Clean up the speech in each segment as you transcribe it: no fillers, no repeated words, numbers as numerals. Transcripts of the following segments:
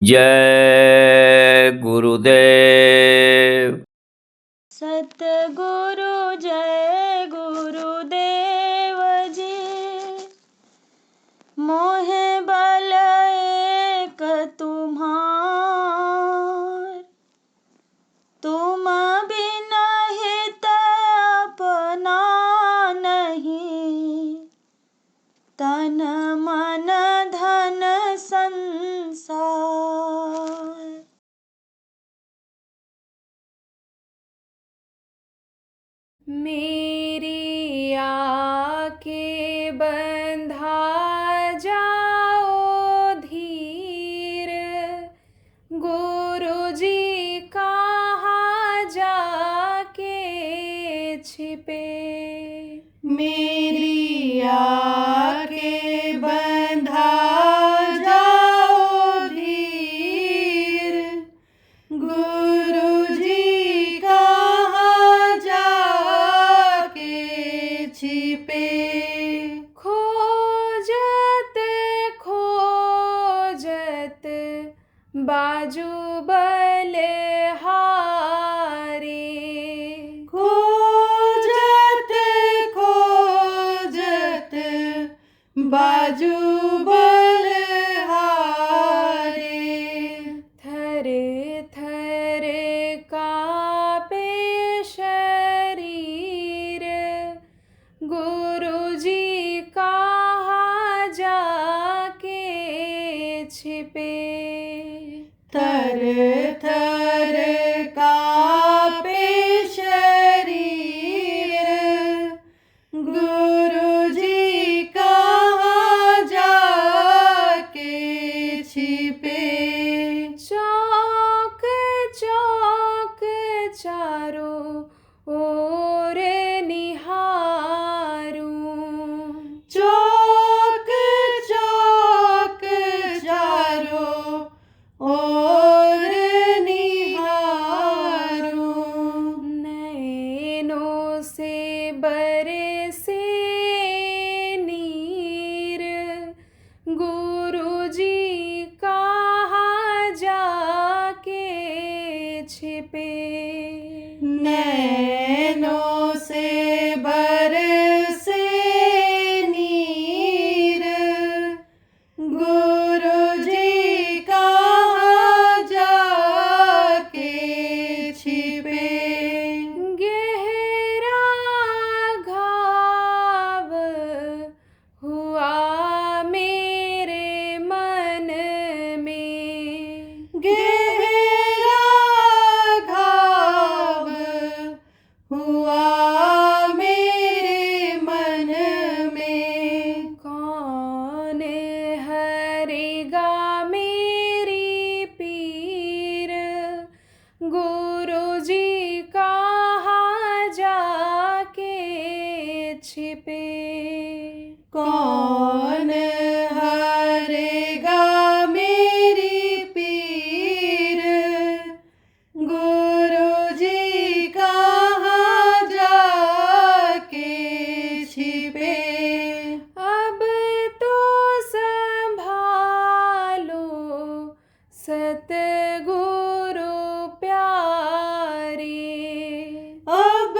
जय गुरुदेव। सतगुरु जय गुरुदेव जी, मोहे बल एक तुम्हार, तुम बिना हित अपना नहीं, तन मन धन संसार। मेरी आके बंधा जाओ धीर, गुरु जी कहाँ जाके छिपे। मेरी आके बंधा जाओ धीर, गुरु जी कहाँ जाके छिपे। खोजत खोजत बाजू बलिहारी, खोजत खोजत बाजू बलिहारी, थर थर कांपे शरीर, गुरु जी कहाँ जाके छिपे। थर थर कांपे शरीर, गुरु जी कहाँ जाके छिपे। चौक चौक चारों ओर निहारूं, चौक चौक चारों ओर निहारूं, नैनों से बरसे नीर, गुरु जी कहाँ जाके छिपे। नैनों से बरसे नीर, गुरु जी कहाँ जाके छिपे। गहरा घाव हुआ मेरे मन में, गहरा घाव हुआ मेरे मन में, कौन हरेगा मेरी पीर, गुरु जी कहाँ जाके छिपे। कौन हरेगा मेरी पीर, गुरु जी कहाँ जाके छिपे। अब तो संभालो सतगुरु प्यारे, अब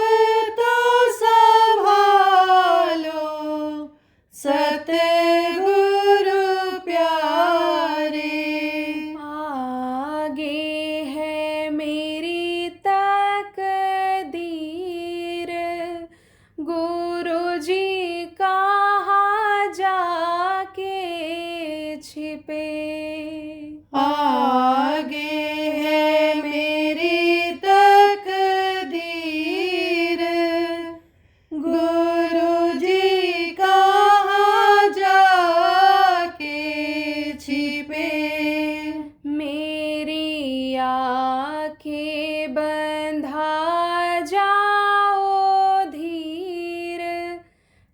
तो संभालो सतगुरु प्यारे। आगे है मेरी तकदीर, गुरु जी कहाँ जाके छिपे। आगे है मेरी तकदीर, गुरु जी कहाँ जाके छिपे। मेरी आँखें बंधा जाओ धीर,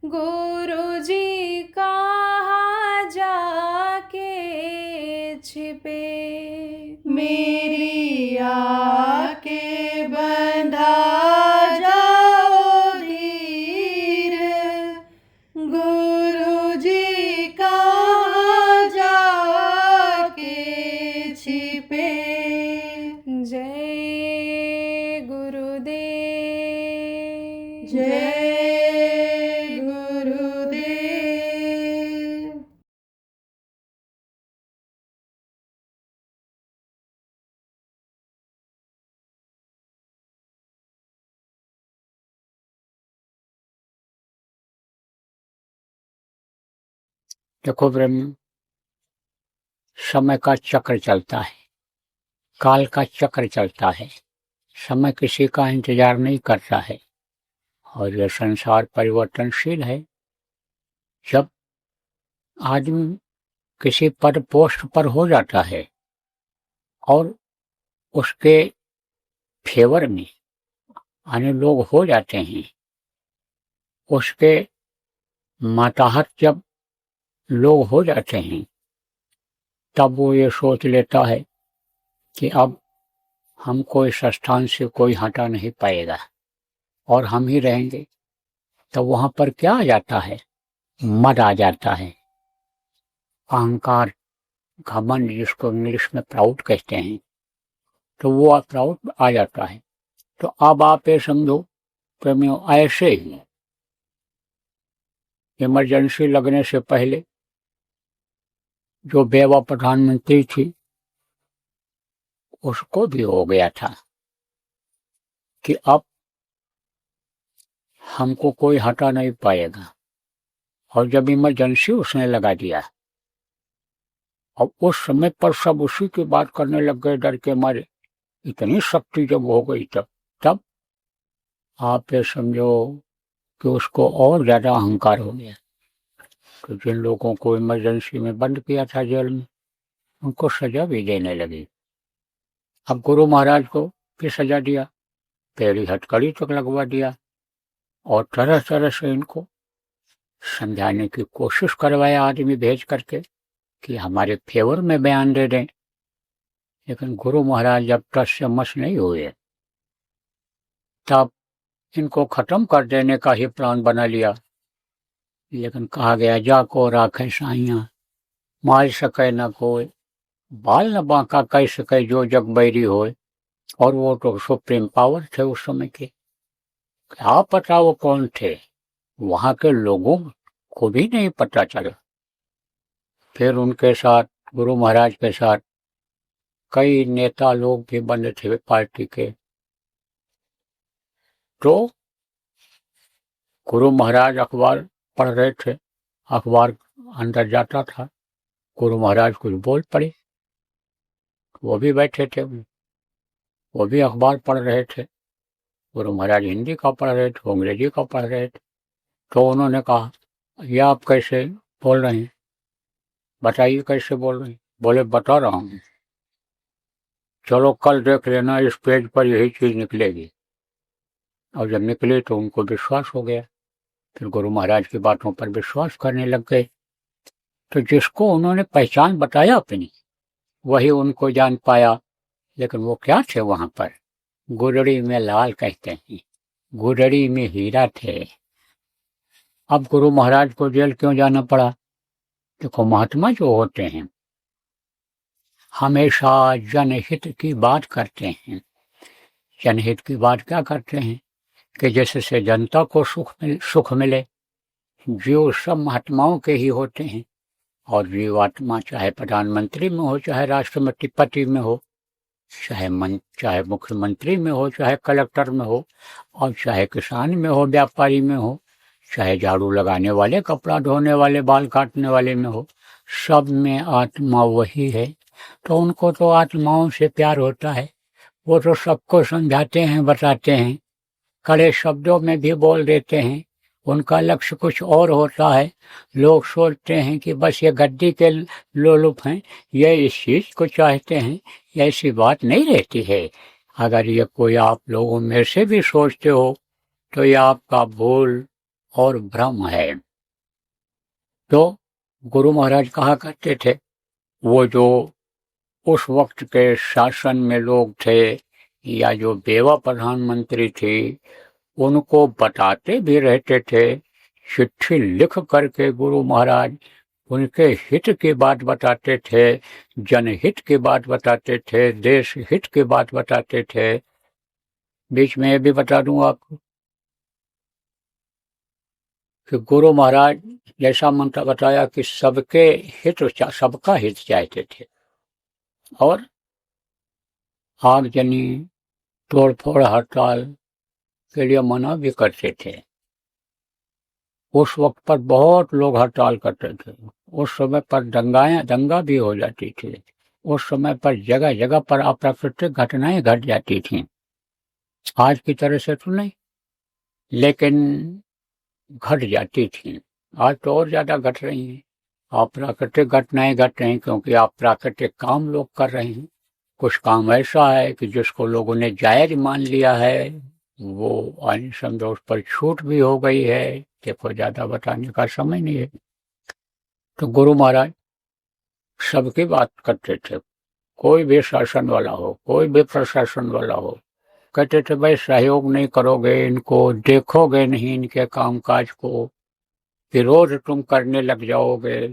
गुरु जी कहाँ जाके छिपे। मेरी आँखें बंधा जाओ धीर, गुरु देखो ब्रह्म, समय का चक्र चलता है, काल का चक्र चलता है, समय किसी का इंतजार नहीं करता है और यह संसार परिवर्तनशील है। जब आदमी किसी पद पोस्ट पर हो जाता है और उसके फेवर में अन्य लोग हो जाते हैं, उसके माताहत जब लोग हो जाते हैं, तब वो ये सोच लेता है कि अब हमको इस स्थान से कोई हटा नहीं पाएगा और हम ही रहेंगे। तो वहां पर क्या आ जाता है? मद आ जाता है, अहंकार, घमंड, जिसको इंग्लिश में प्राउड कहते हैं। तो वो प्राउड आ जाता है। तो अब आप ये समझो प्रेमियों, ऐसे ही इमरजेंसी लगने से पहले जो बेवा प्रधानमंत्री थी, उसको भी हो गया था कि अब हमको कोई हटा नहीं पाएगा। और जब इमरजेंसी उसने लगा दिया, अब उस समय पर सब उसी की बात करने लग गए डर के मारे। इतनी शक्ति जब हो गई तब आप ये समझो कि उसको और ज्यादा अहंकार हो गया। तो जिन लोगों को इमरजेंसी में बंद किया था जेल में, उनको सजा भी देने लगी। अब गुरु महाराज को भी सजा दिया, पैरी हथकड़ी तक लगवा दिया और तरह तरह से इनको समझाने की कोशिश करवाया आदमी भेज करके कि हमारे फेवर में बयान दे दें। लेकिन गुरु महाराज जब टस से मस नहीं हुए, तब इनको खत्म कर देने का ही प्लान बना लिया। लेकिन कहा गया, जाको राखे साइयां, माल सके न कोई, बाल न बांका कह सके जो जग बैरी होए। और वो तो सुप्रीम पावर थे उस समय के, क्या पता वो कौन थे, वहां के लोगों को भी नहीं पता चला। फिर उनके साथ, गुरु महाराज के साथ, कई नेता लोग भी बने थे पार्टी के। तो गुरु महाराज अखबार पढ़ रहे थे, अखबार अंदर जाता था, गुरु महाराज कुछ बोल पड़े, वो भी बैठे थे, वो भी अखबार पढ़ रहे थे। गुरु महाराज हिंदी का पढ़ रहे थे, अंग्रेजी का पढ़ रहे थे। तो उन्होंने कहा, यह आप कैसे बोल रहे हैं, बताइए कैसे बोल रहे हैं। बोले, बता रहा हूं, चलो कल देख लेना, इस पेज पर यही चीज निकलेगी। और जब निकले तो उनको विश्वास हो गया। फिर गुरु महाराज की बातों पर विश्वास करने लग गए। तो जिसको उन्होंने पहचान बताया अपनी, वही उनको जान पाया। लेकिन वो क्या थे वहां पर? गुरड़ी में लाल कहते हैं, गुरड़ी में हीरा थे। अब गुरु महाराज को जेल क्यों जाना पड़ा? देखो, महात्मा जो होते हैं हमेशा जनहित की बात करते हैं। जनहित की बात क्या करते हैं कि जिससे जनता को सुख मिले। जीव सब महात्माओं के ही होते हैं। और जीवात्मा चाहे प्रधानमंत्री में हो, चाहे राष्ट्रपति में हो, चाहे मुख्यमंत्री में हो, चाहे कलेक्टर में हो, और चाहे किसान में हो, व्यापारी में हो, चाहे झाड़ू लगाने वाले, कपड़ा धोने वाले, बाल काटने वाले में हो, सब में आत्मा वही है। तो उनको तो आत्माओं से प्यार होता है। वो तो सबको समझाते हैं, बताते हैं, कड़े शब्दों में भी बोल देते हैं। उनका लक्ष्य कुछ और होता है। लोग सोचते हैं कि बस ये गद्दी के लोलुप हैं, ये इस चीज को चाहते हैं। ऐसी बात नहीं रहती है। अगर ये कोई आप लोगों में से भी सोचते हो तो ये आपका भूल और भ्रम है। तो गुरु महाराज कहा करते थे, वो जो उस वक्त के शासन में लोग थे या जो बेवा प्रधानमंत्री थी, उनको बताते भी रहते थे। चिट्ठी लिख करके गुरु महाराज उनके हित की बात बताते थे, जनहित की बात बताते थे, देश हित की बात बताते थे। बीच में ये भी बता दूं आपको कि गुरु महाराज जैसा मंत्र बताया कि सबके हित, सबका हित चाहते थे और आगजनी, तोड़फोड़, हड़ताल के लिए मना भी करते थे। उस वक्त पर बहुत लोग हड़ताल करते थे, उस समय पर दंगा भी हो जाती थी। उस समय पर जगह जगह पर अप्राकृतिक घटनाएं घट जाती थीं। आज की तरह से तो नहीं, लेकिन घट जाती थीं। आज तो और ज्यादा घट रही हैं। अप्राकृतिक घटनाएं घट रही क्योंकि अप्राकृतिक काम लोग कर रहे हैं। कुछ काम ऐसा है कि जिसको लोगों ने जायज मान लिया है, वो समझो उस पर छूट भी हो गई है। देखो, ज्यादा बताने का समय नहीं है। तो गुरु महाराज सबकी बात करते थे, कोई भी शासन वाला हो, कोई भी प्रशासन वाला हो। कहते थे, भाई सहयोग नहीं करोगे, इनको देखोगे नहीं, इनके कामकाज को, विरोध तुम करने लग जाओगे,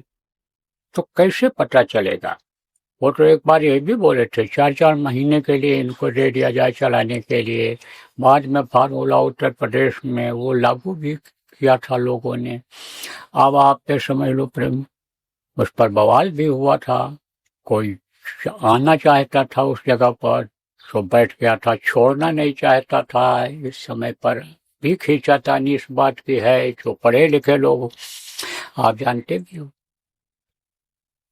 तो कैसे पता चलेगा। वो तो एक बार ये भी बोले थे, 4-4 महीने के लिए इनको दे दिया जाए चलाने के लिए। बाद में फार्मूला उत्तर प्रदेश में वो लागू भी किया था लोगों ने। अब आप पे समझ लो प्रेम, उस पर बवाल भी हुआ था। कोई आना चाहता था उस जगह पर तो बैठ गया था, छोड़ना नहीं चाहता था। इस समय पर भी खींचातानी इस बात की है, जो पढ़े लिखे लोग आप जानते भी हो।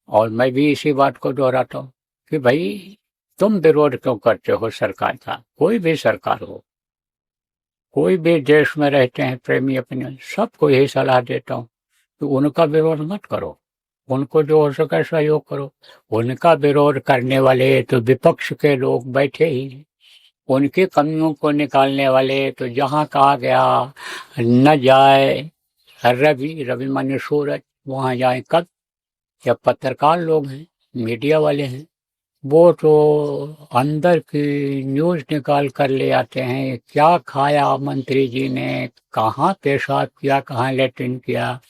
और मैं भी इसी बात को दोहराता हूँ कि भाई तुम विरोध क्यों करते हो सरकार का। कोई भी सरकार हो, कोई भी देश में रहते हैं प्रेमी अपने, सबको यही सलाह देता हूँ कि उनका विरोध मत करो, उनको जो हो सके सहयोग करो। उनका विरोध करने वाले तो विपक्ष के लोग बैठे ही हैं। उनकी कमियों को निकालने वाले तो जहाँ कहा गया न जाए रवि माने सूरज, वहाँ जाए कब। जब पत्रकार लोग हैं, मीडिया वाले हैं, वो तो अंदर की न्यूज निकाल कर ले आते हैं। क्या खाया मंत्री जी ने, कहाँ पेशाब किया, कहाँ लेट्रिन किया।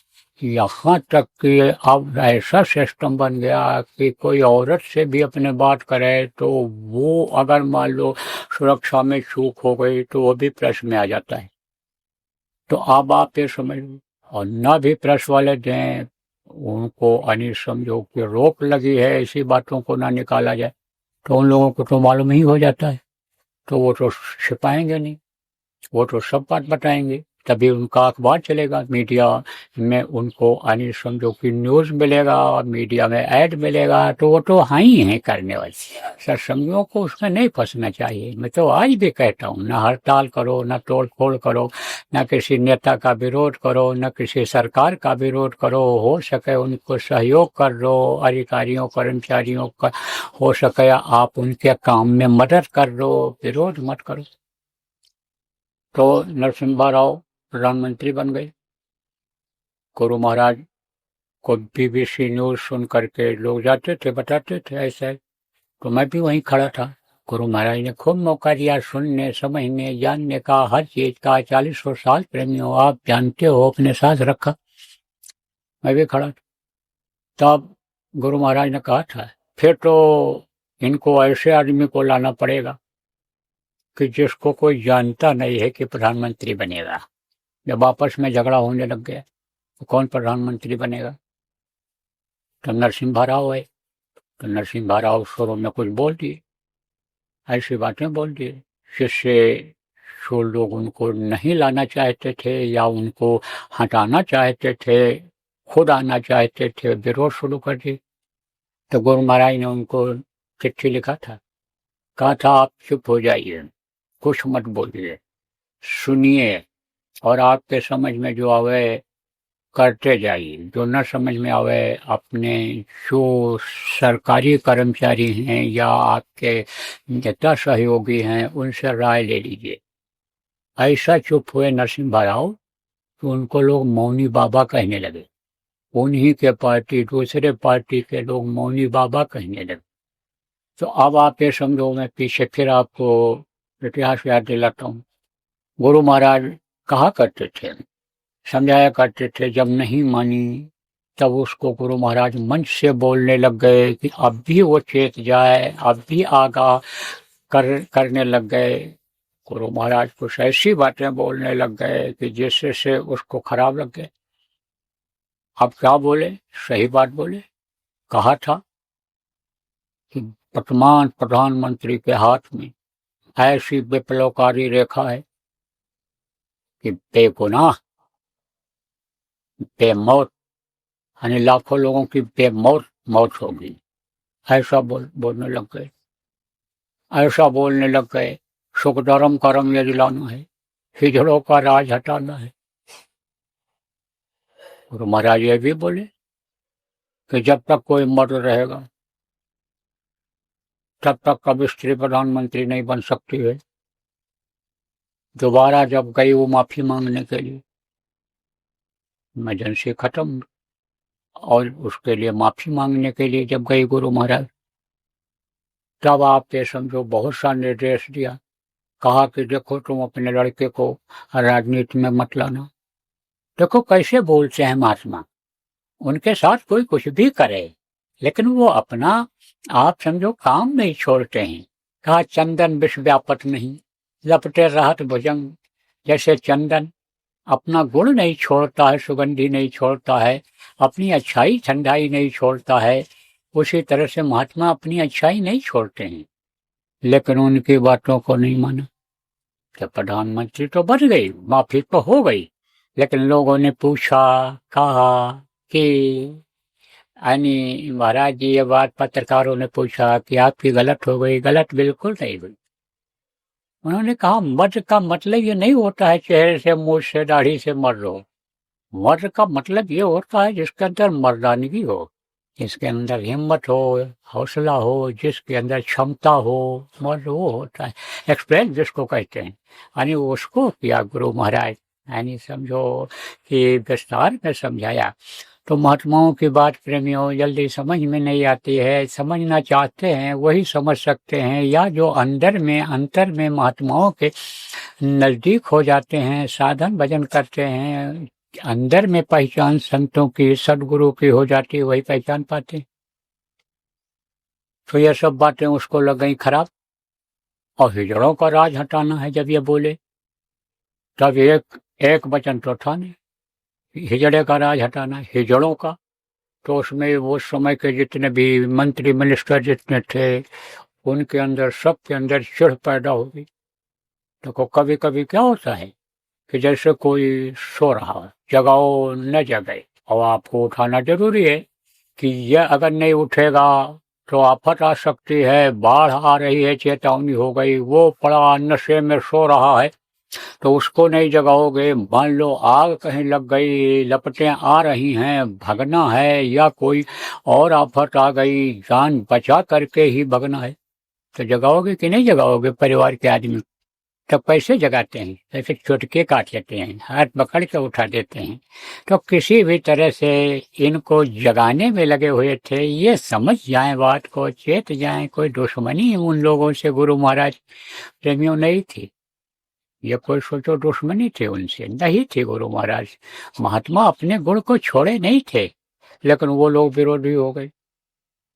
यहाँ तक कि अब ऐसा सिस्टम बन गया कि कोई औरत से भी अपने बात करे तो वो अगर मान लो सुरक्षा में चूक हो गई तो वो भी प्रेस में आ जाता है। तो अब आप ये समझ लो, और न भी प्रेस वाले दें, उनको समझो कि रोक लगी है, ऐसी बातों को ना निकाला जाए, तो उन लोगों को तो मालूम ही हो जाता है। तो वो तो छिपाएंगे नहीं, वो तो सब बात बताएंगे, तभी उनका अखबार चलेगा, मीडिया में उनको समझो कि न्यूज मिलेगा, मीडिया में ऐड मिलेगा। तो वो तो हाँ ही है करने वाले। सत्संगियों को उसमें नहीं फंसना चाहिए। मैं तो आज भी कहता हूँ, ना हड़ताल करो, ना तोड़ फोड़ करो, ना किसी नेता का विरोध करो, ना किसी सरकार का विरोध करो। हो सके उनको सहयोग कर दो, अधिकारियों कर्मचारियों का हो सके आप उनके काम में मदद कर दो, विरोध मत करो। तो नरसिम्हा राव प्रधानमंत्री बन गए। गुरु महाराज को BBC न्यूज सुन करके लोग जाते थे, बताते थे ऐसा। तो मैं भी वहीं खड़ा था। गुरु महाराज ने खूब मौका दिया सुनने, समझने, जानने का, हर चीज का। 40 साल प्रेमियों आप जानते हो, अपने साथ रखा। मैं भी खड़ा था। तब गुरु महाराज ने कहा था, फिर तो इनको ऐसे आदमी को लाना पड़ेगा कि जिसको कोई जानता नहीं है कि प्रधानमंत्री बनेगा। जब आपस में झगड़ा होने लग गया तो कौन प्रधानमंत्री बनेगा। तो नरसिम्हा राव है। तो नरसिम्हा राव शुरू में कुछ बोल दिए, ऐसी बातें बोल दिए जिससे जो लोग उनको नहीं लाना चाहते थे या उनको हटाना चाहते थे, खुद आना चाहते थे, विरोध शुरू कर दिए। तो गुरु महाराज ने उनको चिट्ठी लिखा था, कहा था आप चुप हो जाइए, कुछ मत बोलिए, सुनिए, और आपके समझ में जो आवे करते जाइए, जो न समझ में आवे अपने जो सरकारी कर्मचारी हैं या आपके नेता सहयोगी हैं उनसे राय ले लीजिए। ऐसा चुप हुए नरसिम्हा राव तो उनको लोग मौनी बाबा कहने लगे। उन्हीं के पार्टी, दूसरे पार्टी के लोग मौनी बाबा कहने लगे। तो अब आप ये समझो, मैं पीछे फिर आपको इतिहास याद दिलाता हूँ। गुरु महाराज कहा करते थे, समझाया करते थे, जब नहीं मानी तब उसको गुरु महाराज मंच से बोलने लग गए कि अब भी वो चेत जाए, अब भी आगाह करने लग गए। गुरु महाराज कुछ ऐसी बातें बोलने लग गए कि जिससे से उसको खराब लग गए। अब क्या बोले, सही बात बोले। कहा था कि वर्तमान प्रधानमंत्री के हाथ में ऐसी विप्लवकारी रेखा है कि बेगुनाह, बेमौत यानी लाखों लोगों की मौत होगी। ऐसा बोलने लग गए, ऐसा बोलने लग गए। सुख धर्म करम ये दिलाना है, हिजड़ों का राज हटाना है। और महाराज ये भी बोले कि जब तक कोई मर्द रहेगा तब तक कभी स्त्री प्रधानमंत्री नहीं बन सकती है। दोबारा जब गई वो माफी मांगने के लिए, इमरजेंसी खत्म, और उसके लिए माफी मांगने के लिए जब गई गुरु महाराज, तब आप ये समझो बहुत सा निर्देश दिया। कहा कि देखो तुम अपने लड़के को राजनीति में मत लाना। देखो कैसे बोलते हैं महात्मा, उनके साथ कोई कुछ भी करे लेकिन वो अपना आप समझो काम नहीं छोड़ते हैं। कहा चंदन विष व्यापत नहीं, लपटे रहत भुजंग। जैसे चंदन अपना गुण नहीं छोड़ता है, सुगंधी नहीं छोड़ता है, अपनी अच्छाई ठंडाई नहीं छोड़ता है, उसी तरह से महात्मा अपनी अच्छाई नहीं छोड़ते हैं। लेकिन उनकी बातों को नहीं माना। जब प्रधानमंत्री तो बन गई, माफी तो हो गई, लेकिन लोगों ने पूछा, कहा कि यानी महाराज जी ये बात पत्रकारों ने पूछा कि आपकी गलत हो गई। गलत बिल्कुल नहीं हुई। उन्होंने कहा मर्द का मतलब ये नहीं होता है चेहरे से, मुंह से, दाढ़ी से मर्द हो। मर्द का मतलब ये होता है जिसके अंदर मर्दानगी हो, जिसके अंदर हिम्मत हो, हौसला हो, जिसके अंदर क्षमता हो, मर्द वो होता है। एक्सप्रेस जिसको कहते हैं, यानी उसको किया गुरु महाराज, यानी समझो कि विस्तार में समझाया। तो महात्माओं की बात प्रेमियों जल्दी समझ में नहीं आती है। समझना चाहते हैं वही समझ सकते हैं, या जो अंतर में महात्माओं के नजदीक हो जाते हैं, साधन भजन करते हैं, अंदर में पहचान संतों की, सदगुरु की हो जाती है, वही पहचान पाते। तो ये सब बातें उसको लग गई खराब। और हिजड़ों का राज हटाना है जब ये बोले, तब एक वचन तो था नहीं, हिजड़े का राज हटाना, हिजड़ों का। तो उसमें वो समय के जितने भी मंत्री मिनिस्टर जितने थे, उनके अंदर, सबके अंदर चिढ़ पैदा होगी। देखो कभी कभी क्या होता है कि जैसे कोई सो रहा है, जगाओ न जगे, और आपको उठाना जरूरी है कि यह अगर नहीं उठेगा तो आफत आ सकती है, बाढ़ आ रही है, चेतावनी हो गई। वो पड़ा नशे में सो रहा है तो उसको नहीं जगाओगे, मान लो आग कहीं लग गई, लपटें आ रही हैं, भगना है, या कोई और आफत आ गई, जान बचा करके ही भगना है, तो जगाओगे कि नहीं जगाओगे परिवार के आदमी? तब कैसे जगाते हैं? ऐसे चुटके काट लेते हैं, हाथ पकड़ के उठा देते हैं। तो किसी भी तरह से इनको जगाने में लगे हुए थे। ये समझ जाएं बात को, चेत जाएं, कोई दुश्मनी उन लोगों से गुरु महाराज प्रेमियों नहीं थी। ये कोई सोचो दुश्मनी थी उनसे, नहीं थी। गुरु महाराज महात्मा अपने गुण को छोड़े नहीं थे, लेकिन वो लोग विरोधी हो गए।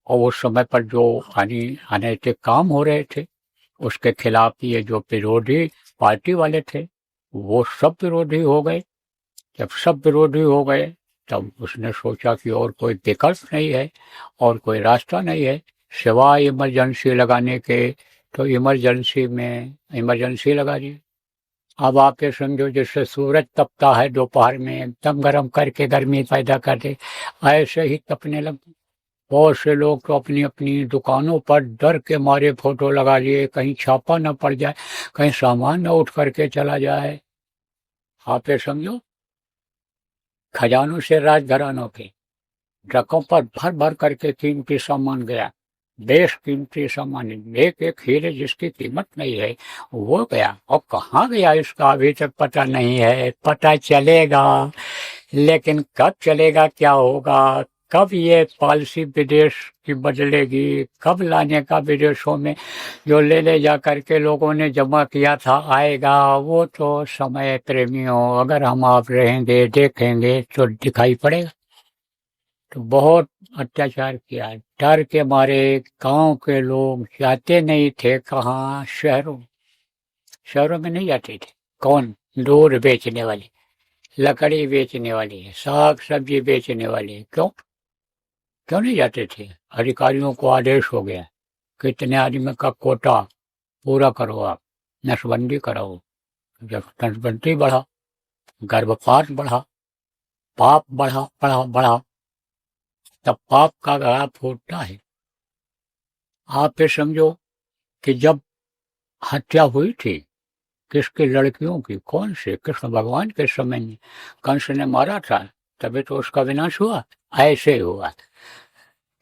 और उस समय पर जो अनैतिक काम हो रहे थे उसके खिलाफ ये जो विरोधी पार्टी वाले थे वो सब विरोधी हो गए। जब सब विरोधी हो गए तब उसने सोचा कि और कोई विकल्प नहीं है और कोई रास्ता नहीं है सिवाय इमरजेंसी लगाने के। तो इमरजेंसी लगा दी। अब आप ये समझो जैसे सूरज तपता है दोपहर में, एकदम गर्म करके गर्मी पैदा कर दे, ऐसे ही तपने लगे। बहुत से लोग तो अपनी अपनी दुकानों पर डर के मारे फोटो लगा लिए, कहीं छापा न पड़ जाए, कहीं सामान न उठ करके चला जाए। आप ये समझो खजानों से राजघरानों के ट्रकों पर भर भर करके कीमती सामान गया, बेशकीमती सामान, एक एक हीरे जिसकी कीमत नहीं है वो गया। और कहाँ गया इसका अभी तक पता नहीं है। पता चलेगा, लेकिन कब चलेगा, क्या होगा, कब ये पॉलिसी विदेश की बदलेगी, कब लाने का विदेशों में जो ले जा करके लोगों ने जमा किया था आएगा, वो तो समय प्रेमियों अगर हम आप रहेंगे देखेंगे तो दिखाई पड़ेगा। तो बहुत अत्याचार किया, डर के मारे गांव के लोग जाते नहीं थे। कहाँ? शहरों में नहीं जाते थे। कौन? दूध बेचने वाले, लकड़ी बेचने वाले, साग सब्जी बेचने वाले। क्यों नहीं जाते थे? अधिकारियों को आदेश हो गया कितने आदमी का कोटा पूरा करो, आप नसबंदी कराओ। जब नसबंदी बढ़ा, गर्भपात बढ़ा, पाप बढ़ा, तब पाप का घड़ा फूटता है। आप ये समझो कि जब हत्या हुई थी किसकी, लड़कियों की, कौन से, कृष्ण भगवान के समय में कंस ने मारा था, तभी तो उसका विनाश हुआ, ऐसे हुआ।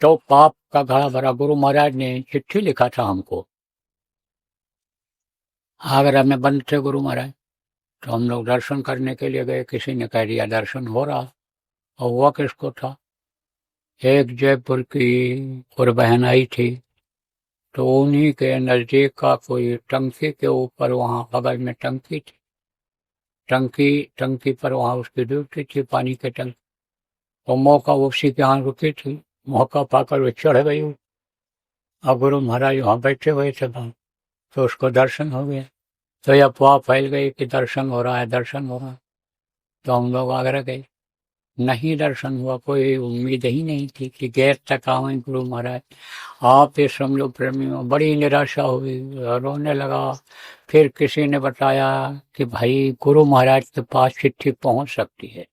तो पाप का घड़ा भरा। गुरु महाराज ने चिट्ठी लिखा था हमको, आगरा में बंद थे गुरु महाराज, तो हम लोग दर्शन करने के लिए गए। किसी ने कह दिया दर्शन हो रहा, और हुआ किसको था, एक जयपुर की और बहन आई थी, तो उन्हीं के नजदीक का कोई टंकी के ऊपर, वहां बगल में टंकी थी, टंकी पर वहां उसकी ड्यूटी थी, पानी के टंकी। तो मौका उसी के यहाँ रुकी थी, मौका पाकर वो चढ़ गई, और गुरु महाराज वहां बैठे हुए थे, तो उसको दर्शन हो गया। तो यह अफवाह फैल गई कि दर्शन हो रहा है, दर्शन हो रहा है। तो हम लोग आगरा गए, नहीं दर्शन हुआ, कोई उम्मीद ही नहीं थी कि गैर तक आवे गुरु महाराज। आप ये समझो प्रेमियों, बड़ी निराशा हुई, रोने लगा। फिर किसी ने बताया कि भाई गुरु महाराज के पास चिट्ठी पहुंच सकती है।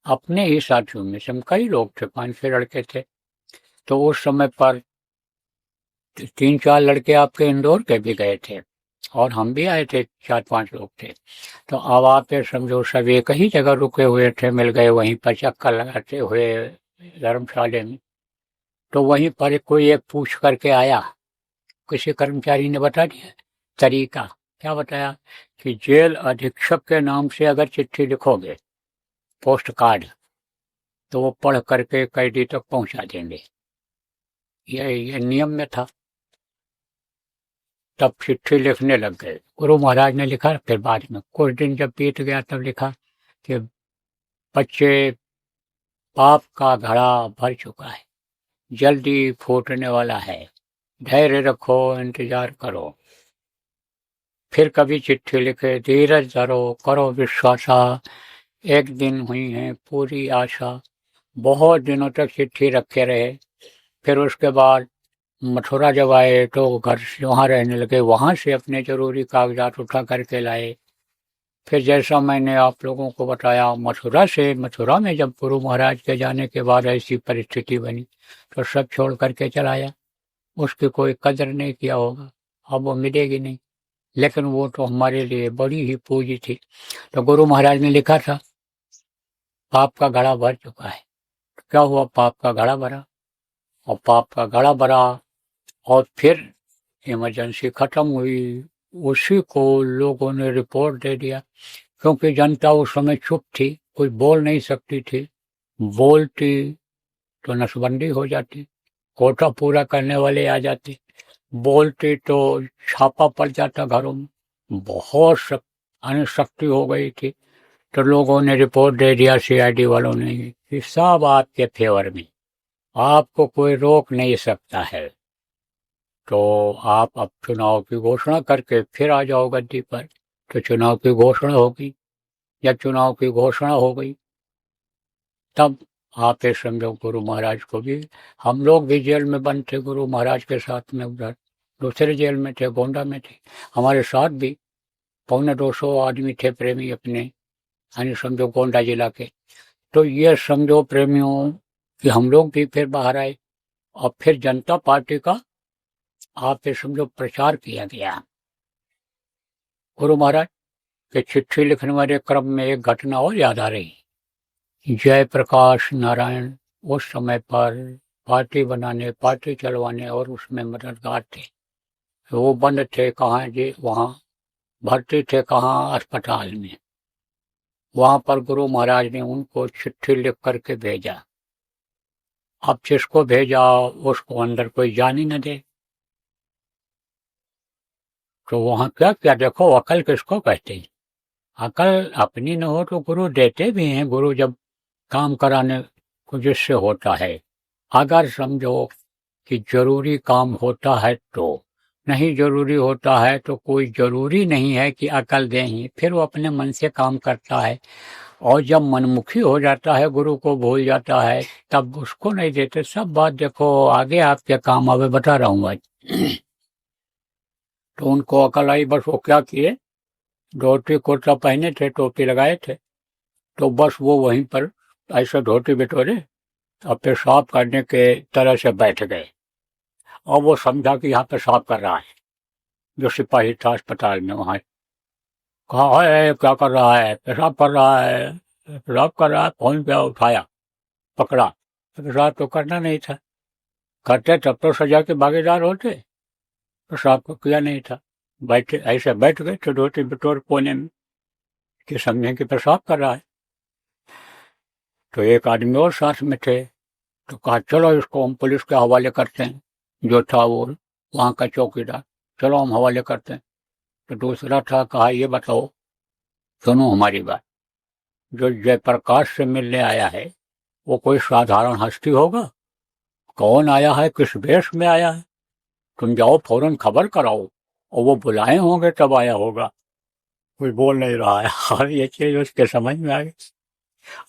अपने ही साथियों में से हम कई लोग थे, 5-6 लड़के थे, तो उस समय पर 3-4 लड़के आपके इंदौर के भी गए थे, और हम भी आए थे, 4-5 लोग थे। तो अब आप ये समझो सब एक ही जगह रुके हुए थे, मिल गए वहीं पर चक्कर लगाते हुए धर्मशाले में। तो वहीं पर कोई एक पूछ करके आया, किसी कर्मचारी ने बता दिया तरीका। क्या बताया कि जेल अधीक्षक के नाम से अगर चिट्ठी लिखोगे, पोस्ट कार्ड, तो वो पढ़ करके कैदी तक पहुंचा देंगे। ये नियम में था। तब चिट्ठी लिखने लग गए। गुरु महाराज ने लिखा, फिर बाद में कुछ दिन जब बीत गया तब लिखा कि बच्चे, पाप का घड़ा भर चुका है, जल्दी फूटने वाला है, धैर्य रखो, इंतजार करो। फिर कभी चिट्ठी लिखे, धीरज धरो, करो विश्वासा, एक दिन हुई है पूरी आशा। बहुत दिनों तक चिट्ठी रखे रहे। फिर उसके बाद मथुरा जब आए तो घर से वहाँ रहने लगे, वहाँ से अपने जरूरी कागजात उठा करके लाए। फिर जैसा मैंने आप लोगों को बताया, मथुरा में जब गुरु महाराज के जाने के बाद ऐसी परिस्थिति बनी, तो सब छोड़ करके चलाया। उसकी कोई कदर नहीं किया होगा, अब वो मिलेगी नहीं, लेकिन वो तो हमारे लिए बड़ी ही पूजी थी। तो गुरु महाराज ने लिखा था, पाप का घड़ा भर चुका है। तो क्या हुआ, पाप का घड़ा भरा, और पाप का घड़ा भरा, और फिर इमरजेंसी खत्म हुई। उसी को लोगों ने रिपोर्ट दे दिया, क्योंकि जनता उस समय चुप थी, कोई बोल नहीं सकती थी। बोलती तो नसबंदी हो जाती, कोटा पूरा करने वाले आ जाते, बोलती तो छापा पड़ जाता घरों में। बहुत अनशक्ति हो गई थी। तो लोगों ने रिपोर्ट दे दिया, CID वालों ने, कि सब आपके फेवर में, आपको कोई रोक नहीं सकता है। तो आप अब चुनाव की घोषणा करके फिर आ जाओ गद्दी पर। तो चुनाव की घोषणा होगी। जब चुनाव की घोषणा हो गई, तब आप ये समझो गुरु महाराज को भी, हम लोग भी जेल में बंद थे गुरु महाराज के साथ में, उधर दूसरे जेल में थे, गोंडा में थे। हमारे साथ भी 250 आदमी थे प्रेमी अपने, यानी समझो गोंडा जिला के। तो ये समझो प्रेमियों कि हम लोग भी फिर बाहर आए, और फिर जनता पार्टी का आप ये समझो प्रचार किया गया। गुरु महाराज के चिट्ठी लिखने वाले क्रम में एक घटना और याद आ रही। जयप्रकाश नारायण उस समय पर पार्टी बनाने, पार्टी चलवाने और उसमें मददगार थे। वो बंद थे कहाँ जी, वहाँ भर्ती थे कहाँ, अस्पताल में। वहां पर गुरु महाराज ने उनको चिट्ठी लिख करके भेजा। अब जिसको भेजा उसको अंदर कोई जान ही न दे। तो वहां क्या क्या देखो, अकल किसको कहते हैं। अकल अपनी न हो तो गुरु देते भी हैं। गुरु जब काम कराने को जिससे होता है, अगर समझो कि जरूरी काम होता है तो, नहीं जरूरी होता है तो कोई जरूरी नहीं है कि अकल दें ही, फिर वो अपने मन से काम करता है। और जब मनमुखी हो जाता है, गुरु को भूल जाता है, तब उसको नहीं देते। सब बात देखो आगे आपके काम आवे, बता रहा हूँ आज। तो उनको अकल आई, बस वो क्या किए, धोती कुर्ता पहने थे, टोपी लगाए थे, तो बस वो वहीं पर ऐसे धोती बिटोरे, अब पेशाब करने के तरह से बैठ गए और वो समझा कि यहाँ पेशाब कर रहा है। जो सिपाही था अस्पताल में, वहाँ कहा है क्या कर रहा है, पेशाब कर रहा है, पेशाब कर रहा है। फोन पे उठाया, पकड़ा, तो पेशाब तो करना नहीं था। करते तब तो सजा के भागीदार होते, पेशाब को किया नहीं था। बैठे ऐसे बैठ गए धोती बटोर कोने में कि समझे कि पेशाब कर रहा है। तो एक आदमी और साथ में थे, तो कहा चलो इसको हम पुलिस के हवाले करते हैं। जो था वो वहाँ का चौकीदार, चलो हम हवाले करते हैं। तो दूसरा था, कहा ये बताओ, सुनो हमारी बात, जो जयप्रकाश से मिलने आया है वो कोई साधारण हस्ती होगा? कौन आया है, किस वेश में आया है? तुम जाओ फौरन खबर कराओ, और वो बुलाए होंगे तब आया होगा। कोई बोल नहीं रहा है। और ये चीज उसके समझ में आ गई,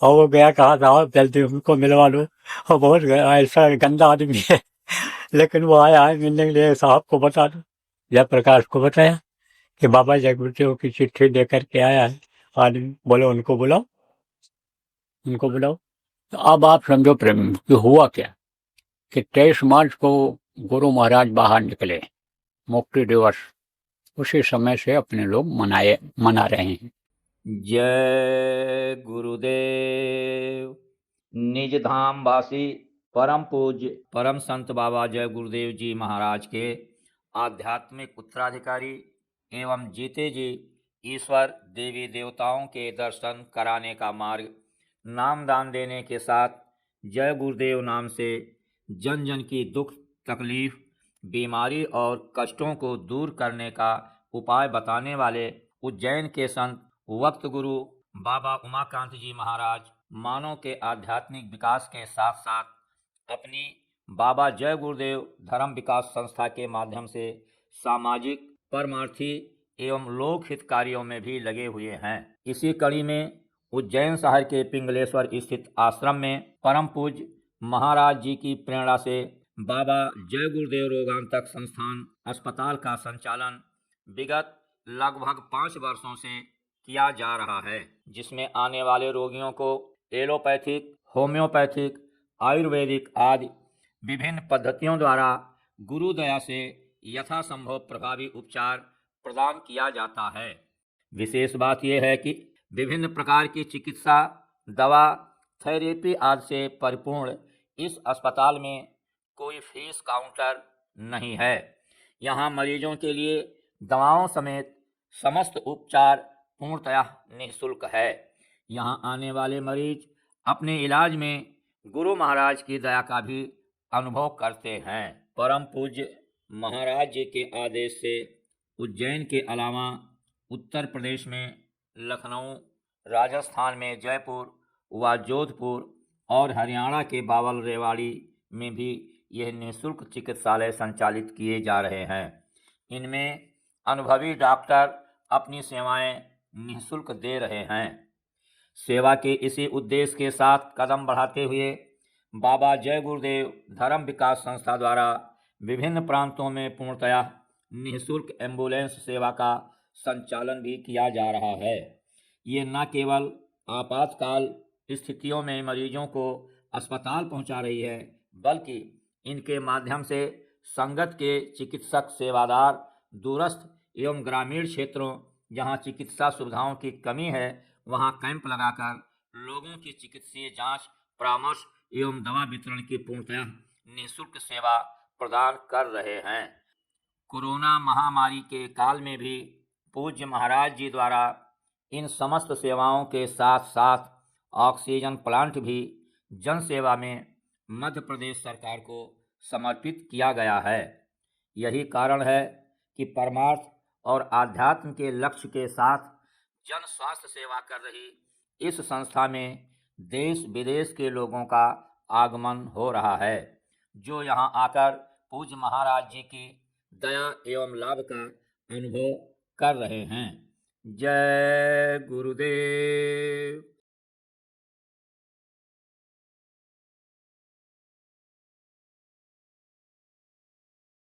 और वो गया, कहा साहब जल्दी उनको मिलवा लो। और बहुत ऐसा गंदा आदमी है, लेकिन वो आया है मिलने के लिए, साहब को बता दो। जयप्रकाश को बताया कि बाबा जय गुरुदेव की चिट्ठी लेकर के आया है आदमी, बोलो उनको बुलाओ, उनको बुलाओ। तो अब आप समझो प्रेम कि हुआ क्या, कि 23 मार्च को गुरु महाराज बाहर निकले, मुक्ति दिवस उसी समय से अपने लोग मना रहे हैं। जय गुरुदेव। निज धाम वासी परम पूज्य परम संत बाबा जय गुरुदेव जी महाराज के आध्यात्मिक उत्तराधिकारी एवं जीते जी ईश्वर देवी देवताओं के दर्शन कराने का मार्ग नामदान देने के साथ जय गुरुदेव नाम से जन जन की दुख तकलीफ बीमारी और कष्टों को दूर करने का उपाय बताने वाले उज्जैन के संत वक्त गुरु बाबा उमाकांत जी महाराज मानव के आध्यात्मिक विकास के साथ साथ अपनी बाबा जय गुरुदेव धर्म विकास संस्था के माध्यम से सामाजिक परमार्थी एवं लोक हित कार्यों में भी लगे हुए हैं। इसी कड़ी में उज्जैन शहर के पिंगलेश्वर स्थित आश्रम में परम पूज्य महाराज जी की प्रेरणा से बाबा जय गुरुदेव रोगांतक संस्थान अस्पताल का संचालन विगत लगभग 5 वर्षों से किया जा रहा है, जिसमें आने वाले रोगियों को एलोपैथिक, होम्योपैथिक, आयुर्वेदिक आदि विभिन्न पद्धतियों द्वारा गुरु दया से यथासंभव प्रभावी उपचार प्रदान किया जाता है। विशेष बात यह है कि विभिन्न प्रकार की चिकित्सा, दवा, थेरेपी आदि से परिपूर्ण इस अस्पताल में कोई फीस काउंटर नहीं है। यहाँ मरीजों के लिए दवाओं समेत समस्त उपचार पूर्णतः निःशुल्क है। यहाँ आने वाले मरीज अपने इलाज में गुरु महाराज की दया का भी अनुभव करते हैं। परम पूज्य महाराज जी के आदेश से उज्जैन के अलावा उत्तर प्रदेश में लखनऊ, राजस्थान में जयपुर व जोधपुर और हरियाणा के बावल रेवाड़ी में भी यह निःशुल्क चिकित्सालय संचालित किए जा रहे हैं। इनमें अनुभवी डॉक्टर अपनी सेवाएं निःशुल्क दे रहे हैं। सेवा के इसी उद्देश्य के साथ कदम बढ़ाते हुए बाबा जय गुरुदेव धर्म विकास संस्था द्वारा विभिन्न प्रांतों में पूर्णतया निःशुल्क एम्बुलेंस सेवा का संचालन भी किया जा रहा है। ये न केवल आपातकाल स्थितियों में मरीजों को अस्पताल पहुंचा रही है, बल्कि इनके माध्यम से संगत के चिकित्सक सेवादार दूरस्थ एवं ग्रामीण क्षेत्रों जहां चिकित्सा सुविधाओं की कमी है, वहां कैंप लगाकर लोगों की चिकित्सीय जांच, परामर्श एवं दवा वितरण की पूर्णतः निःशुल्क सेवा प्रदान कर रहे हैं। कोरोना महामारी के काल में भी पूज्य महाराज जी द्वारा इन समस्त सेवाओं के साथ साथ ऑक्सीजन प्लांट भी जन सेवा में मध्य प्रदेश सरकार को समर्पित किया गया है। यही कारण है कि परमार्थ और आध्यात्म के लक्ष्य के साथ जन स्वास्थ्य सेवा कर रही इस संस्था में देश विदेश के लोगों का आगमन हो रहा है, जो यहाँ आकर पूज्य महाराज जी की दया एवं लाभ का अनुभव कर रहे हैं। जय गुरुदेव।